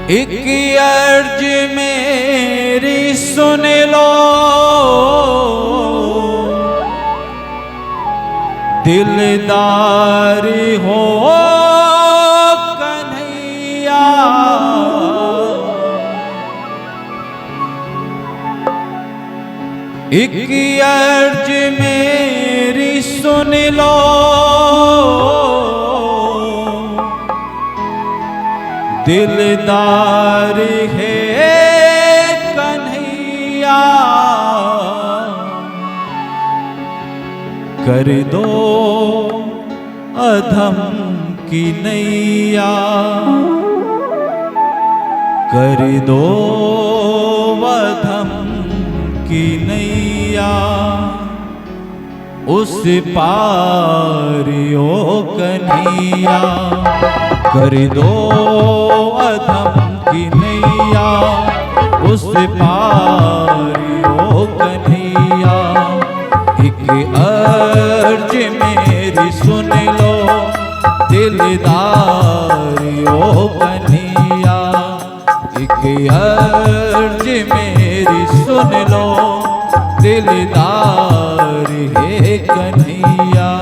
एक अर्ज मेरी सुन लो, दिलदार हो कन्हैया। एक अर्ज मेरी सुन लो, दिलदार है कन्हैया। कर दो अधम की नैया, कर दो अधम की नैया। उस पार ओ कन्हैया, कर दो अधम की नैया। उस पार ओ कन्हैया। एक अर्ज मेरी सुन लो, दिलदार ओ कन्हैया। एक अर्ज मेरी सुन लो, दिलदार है कन्हैया।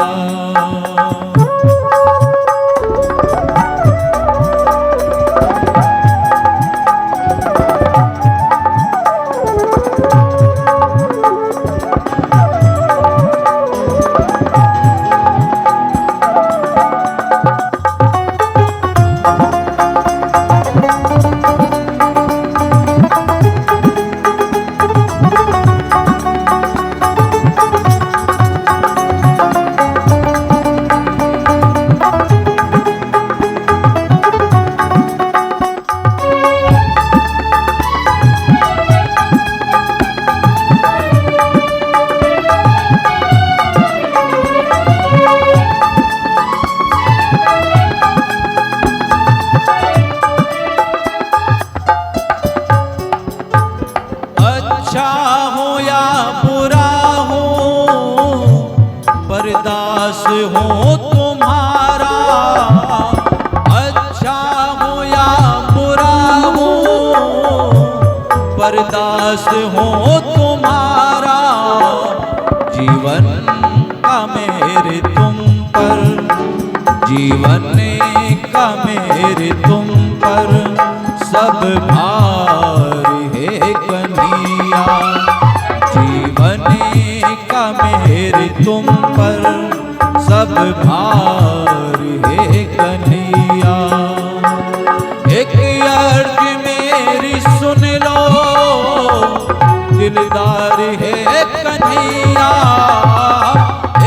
दास हो तुम्हारा, अच्छा हो या बुरा हो, परदास हो तुम्हारा। जीवन का मेरे तुम पर, जीवन का मेरे तुम पर सब भार है कन्हैया। जीवन का मेरे तुम पर सब भार है कन्हैया। एक अर्ज मेरी सुन लो, दिलदार है कन्हैया।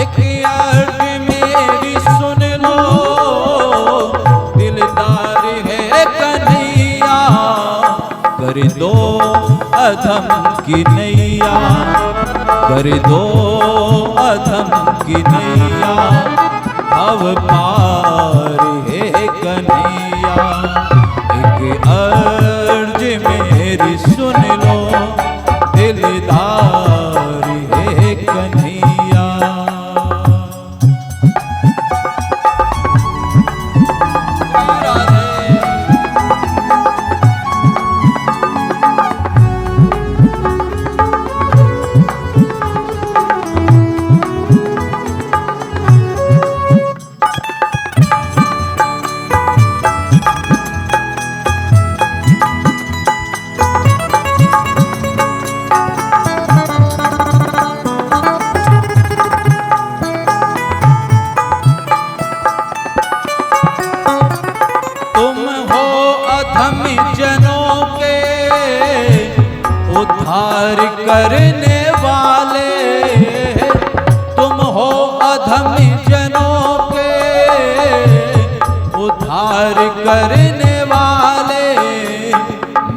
एक अर्ज मेरी सुन लो, दिलदार है कन्हैया। कर दो अधम की नैया, कर दो अधम की नैया। अब पार है कन्हैया। एक अर्ज मेरी सुन लो, दिलदार है कन्हैया। जनों के उद्धार करने वाले, तुम हो अधम जनों के उद्धार करने वाले।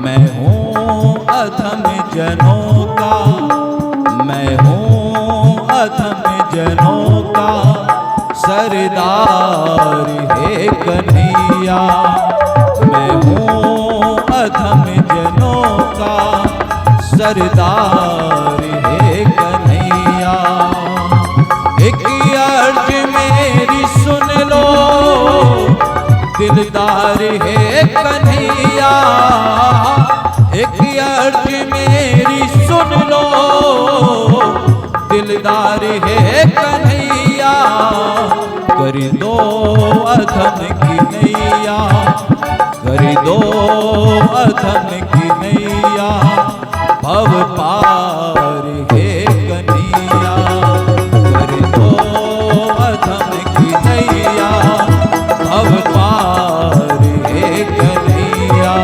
मैं हूँ अधम जनों का, मैं हूँ अधम जनों का सरदार है कन्हैया। मैं हूँ अधम जनों का सरदार है कन्हैया। एक अर्ज मेरी सुन लो, दिलदार है कन्हैया, एक अर्ज मेरी सुन लो, दिलदार है कन्हैया, कर दो अधम की नैया, कर दो अधम की नैया, भव पार है कन्हैया, कर दो अधम की नैया, भव पार है कन्हैया।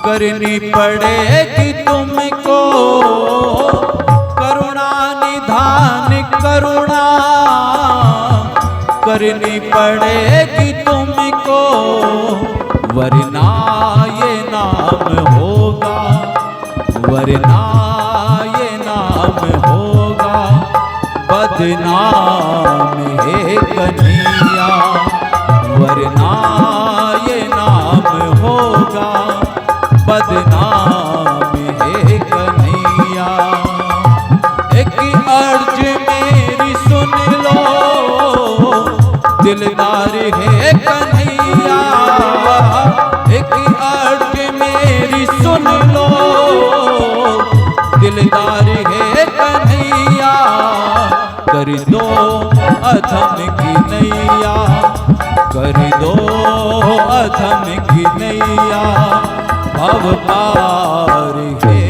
करनी पड़ेगी तुमको, करुणा निधान करुणा करनी पड़ेगी तुमको, वरना ये नाम होगा, वरना ये नाम होगा बदनाम है कन्हैया, वरना ये नाम होगा बदनाम है कन्हैया। एक अर्ज मेरी सुन लो, दिलदार है कन्हैया, एक अर्ज मेरी सुन लो, दिलदार है कन्हैया, कर दो अधम की नैया, कर दो अधम की नैया, भव पार है